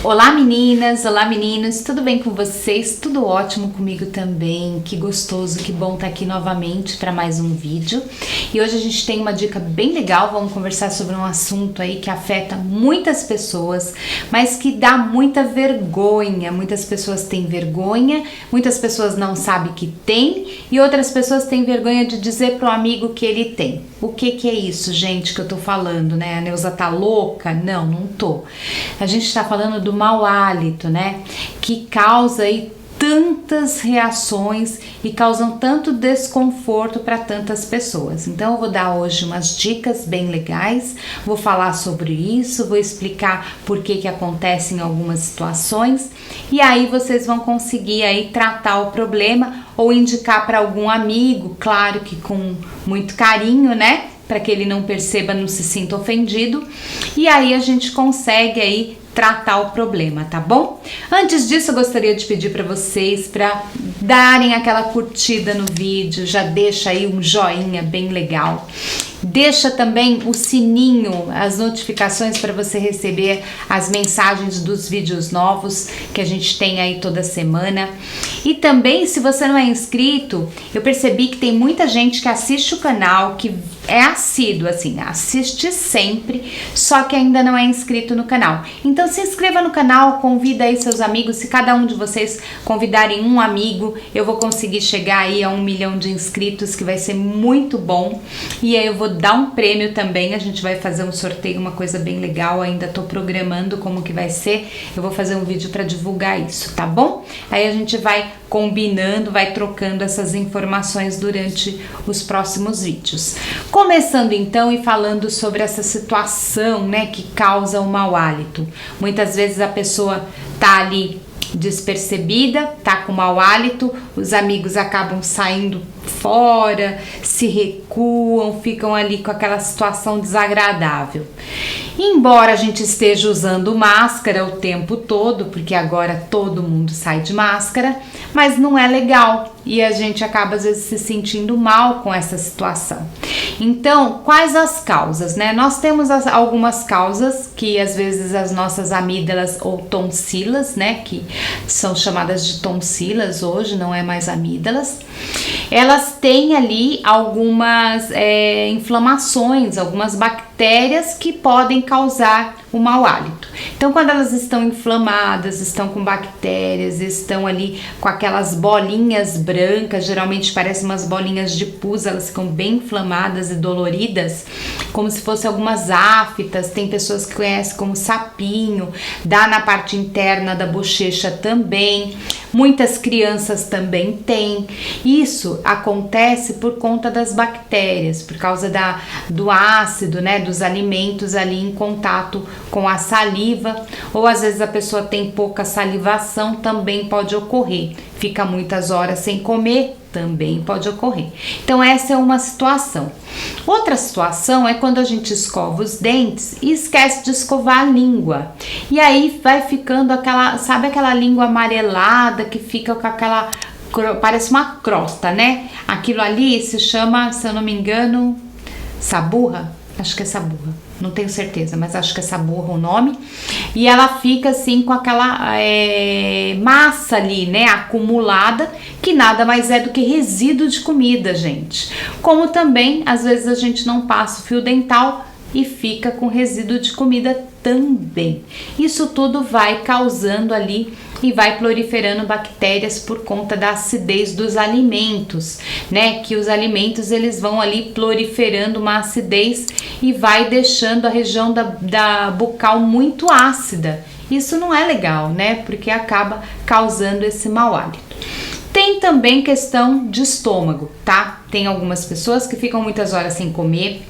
Olá meninas, olá meninos, tudo bem com vocês? Tudo ótimo comigo também, que gostoso, que bom estar aqui novamente para mais um vídeo. E hoje a gente tem uma dica bem legal, vamos conversar sobre um assunto aí que afeta muitas pessoas, mas que dá muita vergonha. Muitas pessoas têm vergonha, muitas pessoas não sabem que tem e outras pessoas têm vergonha de dizer pro amigo que ele tem. O que é isso, gente, que eu tô falando, né? A Neuza tá louca? Não, não tô. A gente tá falando do mau hálito, né? Que causa aí tantas reações e causam tanto desconforto para tantas pessoas. Então eu vou dar hoje umas dicas bem legais, vou falar sobre isso, vou explicar por que acontece em algumas situações e aí vocês vão conseguir aí tratar o problema ou indicar para algum amigo, claro que com muito carinho, né? Para que ele não perceba, não se sinta ofendido. E aí a gente consegue aí tratar o problema, tá bom? Antes disso, eu gostaria de pedir para vocês para darem aquela curtida no vídeo, já deixa aí um joinha bem legal. Deixa também o sininho, as notificações para você receber as mensagens dos vídeos novos que a gente tem aí toda semana. E também, se você não é inscrito, eu percebi que tem muita gente que assiste o canal, que é assíduo, assim, assiste sempre, só que ainda não é inscrito no canal. Então se inscreva no canal, convida aí seus amigos, se cada um de vocês convidarem um amigo, eu vou conseguir chegar aí a 1 milhão de inscritos, que vai ser muito bom. E aí eu vou dar um prêmio também, a gente vai fazer um sorteio, uma coisa bem legal, ainda tô programando como que vai ser, eu vou fazer um vídeo para divulgar isso, tá bom? Aí a gente vai combinando, vai trocando essas informações durante os próximos vídeos. Começando então e falando sobre essa situação, né, que causa o mau hálito. Muitas vezes a pessoa tá ali despercebida, tá com mau hálito, os amigos acabam saindo fora, se recuam, ficam ali com aquela situação desagradável. Embora a gente esteja usando máscara o tempo todo, porque agora todo mundo sai de máscara, mas não é legal e a gente acaba às vezes se sentindo mal com essa situação. Então, quais as causas, né? Nós temos algumas causas que às vezes as nossas amígdalas ou tonsilas, né, que são chamadas de tonsilas hoje, não é mais amígdalas, elas têm ali algumas inflamações, algumas bactérias que podem causar o mau hálito. Então, quando elas estão inflamadas, estão com bactérias, estão ali com aquelas bolinhas brancas, geralmente parecem umas bolinhas de pus, elas ficam bem inflamadas e doloridas, como se fossem algumas aftas. Tem pessoas que conhecem como sapinho, dá na parte interna da bochecha também. Muitas crianças também têm. Isso acontece por conta das bactérias, por causa do ácido, né, dos alimentos ali em contato com a saliva, ou às vezes a pessoa tem pouca salivação, também pode ocorrer. Fica muitas horas sem comer, também pode ocorrer. Então essa é uma situação. Outra situação é quando a gente escova os dentes e esquece de escovar a língua. E aí vai ficando aquela, sabe aquela língua amarelada que fica com aquela, parece uma crosta, né? Aquilo ali se chama, se eu não me engano, saburra? Acho que é saburra, não tenho certeza, mas acho que é saburra o nome. E ela fica assim com aquela massa ali, né, acumulada, que nada mais é do que resíduo de comida, gente. Como também, às vezes a gente não passa o fio dental e fica com resíduo de comida também. Isso tudo vai causando ali e vai proliferando bactérias por conta da acidez dos alimentos, né? Que os alimentos eles vão ali proliferando uma acidez e vai deixando a região da bucal muito ácida. Isso não é legal, né? Porque acaba causando esse mau hálito. Tem também questão de estômago, tá? Tem algumas pessoas que ficam muitas horas sem comer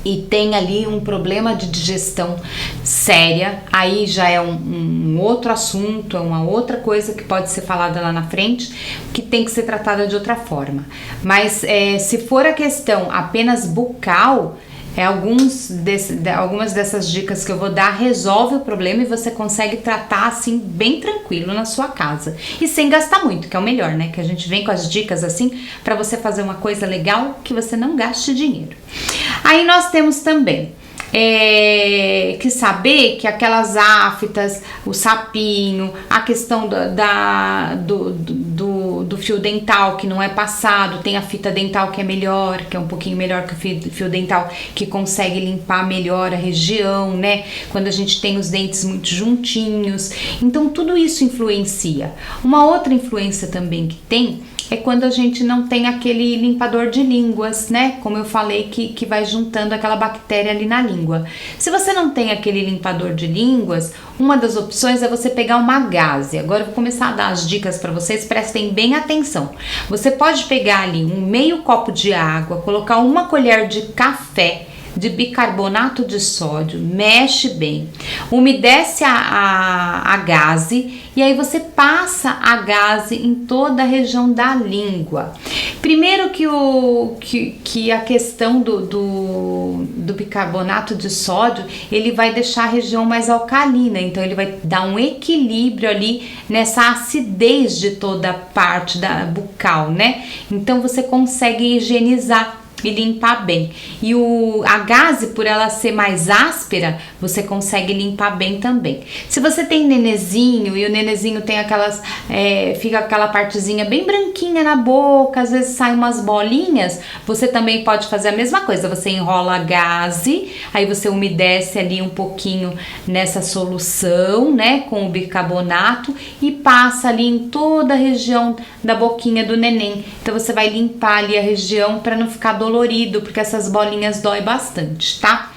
e tem ali um problema de digestão séria, aí já é um outro assunto, é uma outra coisa que pode ser falada lá na frente, que tem que ser tratada de outra forma. Mas se for a questão apenas bucal, algumas dessas dicas que eu vou dar resolve o problema e você consegue tratar assim bem tranquilo na sua casa e sem gastar muito, que é o melhor, né? Que a gente vem com as dicas assim para você fazer uma coisa legal que você não gaste dinheiro. Aí nós temos também que saber que aquelas aftas, o sapinho, a questão do fio dental que não é passado, tem a fita dental que é melhor, que é um pouquinho melhor que o fio dental, que consegue limpar melhor a região, né? Quando a gente tem os dentes muito juntinhos. Então tudo isso influencia. Uma outra influência também que tem é quando a gente não tem aquele limpador de línguas, né? Como eu falei, que vai juntando aquela bactéria ali na língua. Se você não tem aquele limpador de línguas, uma das opções é você pegar uma gaze. Agora eu vou começar a dar as dicas para vocês, prestem bem atenção. Você pode pegar ali um meio copo de água, colocar uma colher de café de bicarbonato de sódio, mexe bem, umedece a gaze e aí você passa a gaze em toda a região da língua. Primeiro que a questão do bicarbonato de sódio, ele vai deixar a região mais alcalina, então ele vai dar um equilíbrio ali nessa acidez de toda a parte da bucal, né? Então você consegue higienizar e limpar bem. E a gaze, por ela ser mais áspera, você consegue limpar bem também. Se você tem nenezinho e o nenezinho tem aquelas, fica aquela partezinha bem branquinha na boca, às vezes saem umas bolinhas, você também pode fazer a mesma coisa. Você enrola a gaze, aí você umedece ali um pouquinho nessa solução, né, com o bicarbonato e passa ali em toda a região da boquinha do neném. Então você vai limpar ali a região para não ficar dolorido, porque essas bolinhas dói bastante, tá?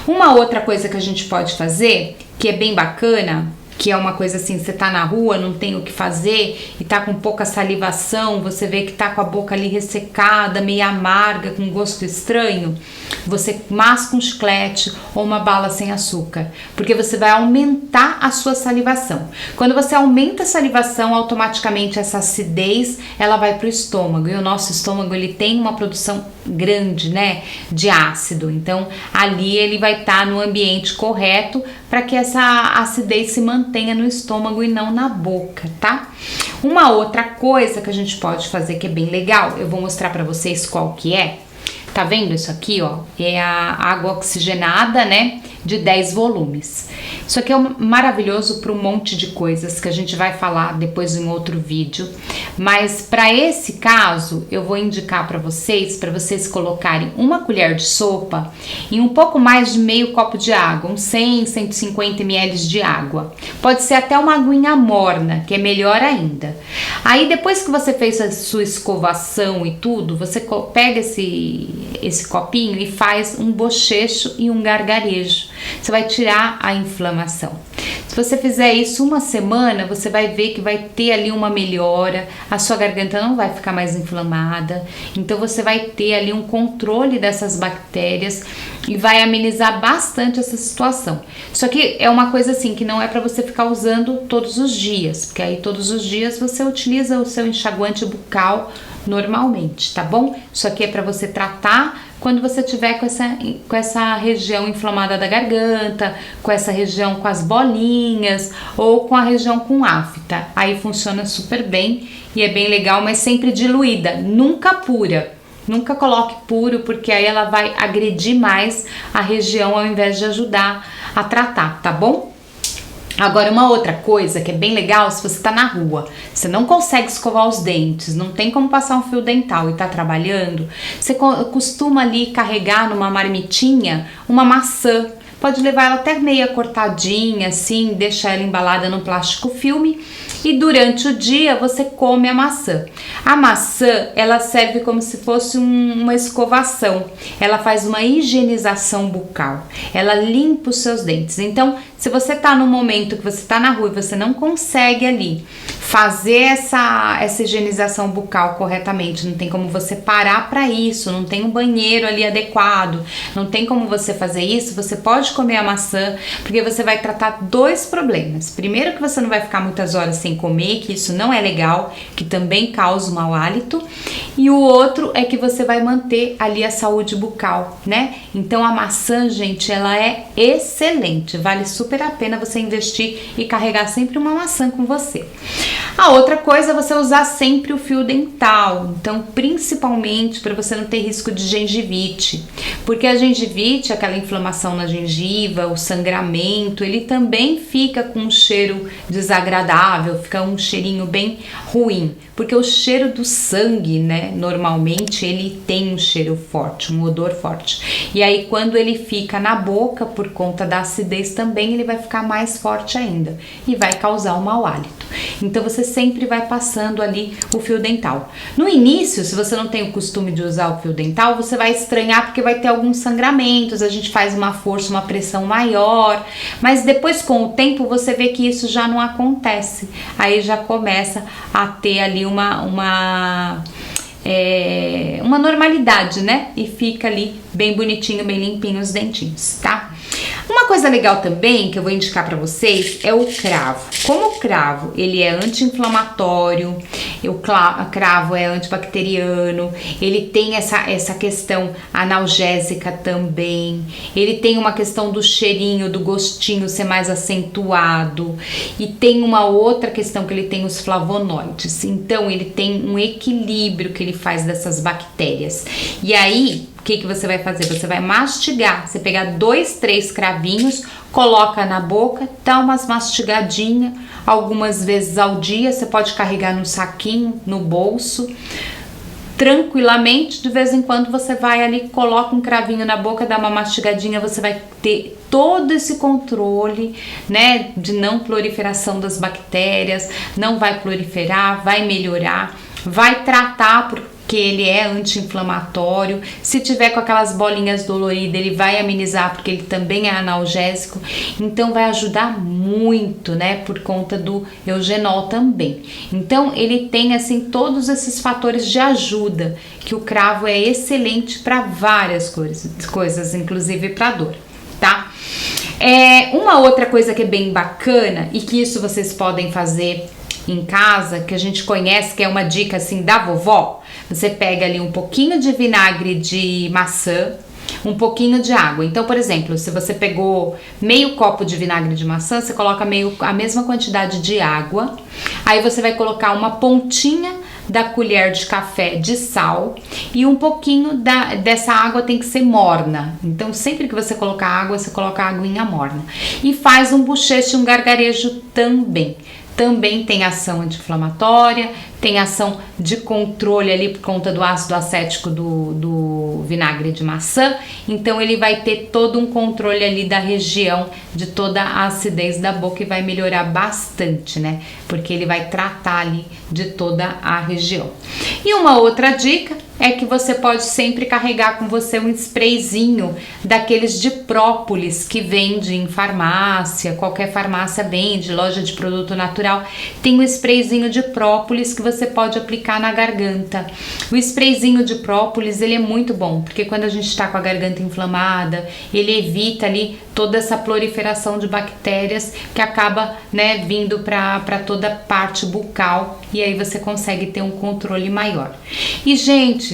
Uma outra coisa que a gente pode fazer, que é bem bacana, que é uma coisa assim, você tá na rua, não tem o que fazer e tá com pouca salivação, você vê que tá com a boca ali ressecada, meio amarga, com gosto estranho, você masca um chiclete ou uma bala sem açúcar, porque você vai aumentar a sua salivação. Quando você aumenta a salivação, automaticamente essa acidez, ela vai pro estômago, e o nosso estômago, ele tem uma produção grande, né, de ácido, então ali ele vai estar no ambiente correto para que essa acidez se mantenha no estômago e não na boca, tá? Uma outra coisa que a gente pode fazer que é bem legal, eu vou mostrar para vocês qual que é. Tá vendo isso aqui, ó? É a água oxigenada, né? De 10 volumes. Isso aqui é maravilhoso para um monte de coisas que a gente vai falar depois em outro vídeo. Mas para esse caso, eu vou indicar para vocês colocarem uma colher de sopa em um pouco mais de meio copo de água, uns 100, 150 ml de água. Pode ser até uma aguinha morna, que é melhor ainda. Aí depois que você fez a sua escovação e tudo, você pega esse copinho e faz um bochecho e um gargarejo. Você vai tirar a inflamação. Se você fizer isso uma semana, você vai ver que vai ter ali uma melhora, a sua garganta não vai ficar mais inflamada, então você vai ter ali um controle dessas bactérias e vai amenizar bastante essa situação. Isso aqui é uma coisa assim que não é para você ficar usando todos os dias, porque aí todos os dias você utiliza o seu enxaguante bucal normalmente, tá bom? Isso aqui é para você tratar quando você tiver com essa região inflamada da garganta, com essa região com as bolinhas ou com a região com afta. Aí funciona super bem e é bem legal, mas sempre diluída, nunca pura. Nunca coloque puro, porque aí ela vai agredir mais a região ao invés de ajudar a tratar, tá bom? Agora, uma outra coisa que é bem legal, se você tá na rua, você não consegue escovar os dentes, não tem como passar um fio dental e tá trabalhando, você costuma ali carregar numa marmitinha uma maçã. Pode levar ela até meia cortadinha, assim, deixar ela embalada no plástico filme e durante o dia você come a maçã. A maçã, ela serve como se fosse uma escovação, ela faz uma higienização bucal, ela limpa os seus dentes. Então, se você tá num momento que você tá na rua e você não consegue ali fazer essa higienização bucal corretamente, não tem como você parar para isso, não tem um banheiro ali adequado, não tem como você fazer isso, você pode comer a maçã, porque você vai tratar dois problemas. Primeiro, que você não vai ficar muitas horas sem sem comer, que isso não é legal, que também causa um mau hálito. E o outro é que você vai manter ali a saúde bucal, né? Então a maçã, gente, ela é excelente, vale super a pena você investir e carregar sempre uma maçã com você. A outra coisa é você usar sempre o fio dental, então principalmente para você não ter risco de gengivite, porque a gengivite, aquela inflamação na gengiva, o sangramento, ele também fica com um cheiro desagradável, fica um cheirinho bem ruim, porque o cheiro do sangue, né, normalmente ele tem um cheiro forte, um odor forte, e aí quando ele fica na boca por conta da acidez também ele vai ficar mais forte ainda e vai causar um mau hálito. Então você sempre vai passando ali o fio dental. No início, se você não tem o costume de usar o fio dental, você vai estranhar porque vai ter alguns sangramentos, a gente faz uma força, uma pressão maior, mas depois com o tempo você vê que isso já não acontece. Aí já começa a ter ali uma normalidade, né? E fica ali bem bonitinho, bem limpinho os dentinhos, tá? Uma coisa legal também que eu vou indicar para vocês é o cravo. Como o cravo ele é anti-inflamatório, o cravo é antibacteriano, ele tem essa questão analgésica também, ele tem uma questão do cheirinho, do gostinho ser mais acentuado, e tem uma outra questão que ele tem os flavonoides, então ele tem um equilíbrio que ele faz dessas bactérias. E aí o que você vai fazer? Você vai mastigar, você pegar 2, 3 cravinhos, coloca na boca, dá umas mastigadinhas, algumas vezes ao dia, você pode carregar num saquinho, no bolso, tranquilamente, de vez em quando você vai ali, coloca um cravinho na boca, dá uma mastigadinha, você vai ter todo esse controle, né, de não proliferação das bactérias, não vai proliferar, vai melhorar, vai tratar porque ele é anti-inflamatório. Se tiver com aquelas bolinhas doloridas, ele vai amenizar porque ele também é analgésico. Então vai ajudar muito, né, por conta do eugenol também. Então ele tem assim todos esses fatores de ajuda, que o cravo é excelente para várias coisas, inclusive para dor, tá? Uma outra coisa que é bem bacana e que isso vocês podem fazer em casa, que a gente conhece, que é uma dica assim da vovó, você pega ali um pouquinho de vinagre de maçã, um pouquinho de água. Então, por exemplo, se você pegou meio copo de vinagre de maçã, você coloca a mesma quantidade de água, aí você vai colocar uma pontinha da colher de café de sal e um pouquinho dessa água tem que ser morna. Então, sempre que você colocar água, você coloca a aguinha morna. E faz um bochecho, um gargarejo também. Também tem ação anti-inflamatória, tem ação de controle ali por conta do ácido acético do vinagre de maçã. Então ele vai ter todo um controle ali da região, de toda a acidez da boca, e vai melhorar bastante, né? Porque ele vai tratar ali de toda a região. E uma outra dica é que você pode sempre carregar com você um sprayzinho daqueles de própolis que vende em farmácia, qualquer farmácia vende, loja de produto natural, tem um sprayzinho de própolis que você pode aplicar na garganta. O sprayzinho de própolis, ele é muito bom, porque quando a gente está com a garganta inflamada, ele evita ali toda essa proliferação de bactérias que acaba, né, vindo para toda a parte bucal, e aí você consegue ter um controle maior. E gente,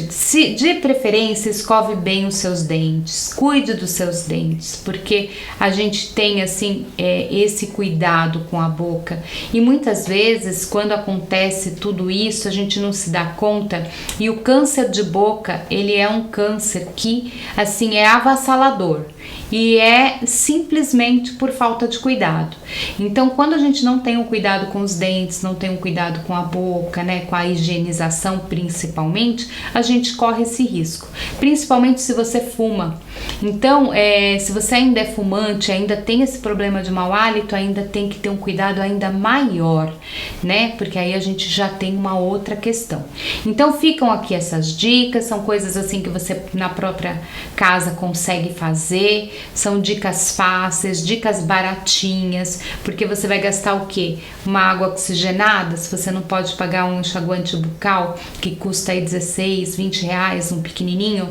de preferência, escove bem os seus dentes, cuide dos seus dentes, porque a gente tem assim esse cuidado com a boca, e muitas vezes quando acontece tudo isso a gente não se dá conta, e o câncer de boca, ele é um câncer que assim é avassalador, e é simplesmente por falta de cuidado. Então, quando a gente não tem um cuidado com os dentes, não tem um cuidado com a boca, né, com a higienização principalmente, a gente corre esse risco, principalmente se você fuma. Então, se você ainda é fumante, ainda tem esse problema de mau hálito, ainda tem que ter um cuidado ainda maior, né, porque aí a gente já tem uma outra questão. Então, ficam aqui essas dicas, são coisas assim que você na própria casa consegue fazer, são dicas fáceis, dicas baratinhas, porque você vai gastar o quê? Uma água oxigenada, se você não pode pagar um enxaguante bucal que custa aí 16, 20 reais, um pequenininho,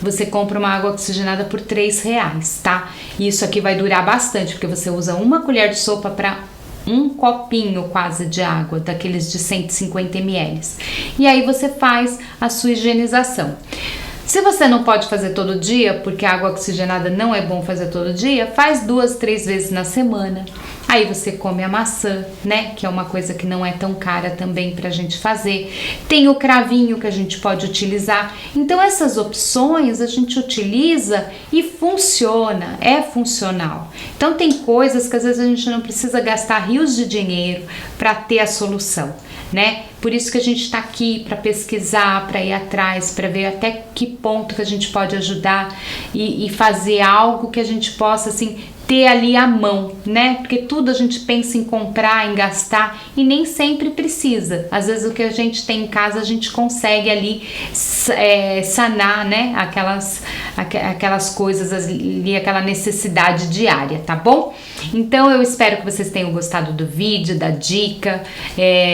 você compra uma água oxigenada por 3 reais, tá? E isso aqui vai durar bastante, porque você usa uma colher de sopa para um copinho quase de água, daqueles de 150 ml. E aí você faz a sua higienização. Se você não pode fazer todo dia, porque a água oxigenada não é bom fazer todo dia, faz 2, 3 vezes na semana. Aí você come a maçã, né? Que é uma coisa que não é tão cara também pra gente fazer. Tem o cravinho que a gente pode utilizar. Então essas opções a gente utiliza e funciona, é funcional. Então tem coisas que às vezes a gente não precisa gastar rios de dinheiro para ter a solução, né? Por isso que a gente está aqui para pesquisar, para ir atrás, para ver até que ponto que a gente pode ajudar e fazer algo que a gente possa, assim, ter ali à mão, né? Porque tudo a gente pensa em comprar, em gastar e nem sempre precisa. Às vezes o que a gente tem em casa a gente consegue ali sanar, né? Aquelas coisas ali, aquela necessidade diária, tá bom? Então eu espero que vocês tenham gostado do vídeo, da dica.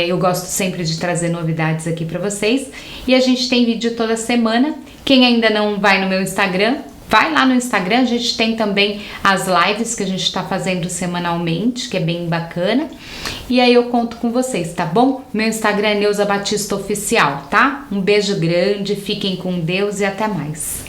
Eu gosto sempre de trazer novidades aqui para vocês e a gente tem vídeo toda semana. Quem ainda não vai no meu Instagram, vai lá no Instagram, a gente tem também as lives que a gente está fazendo semanalmente, que é bem bacana. E aí eu conto com vocês, tá bom? Meu Instagram é Neuza Batista Oficial, tá? Um beijo grande, fiquem com Deus e até mais.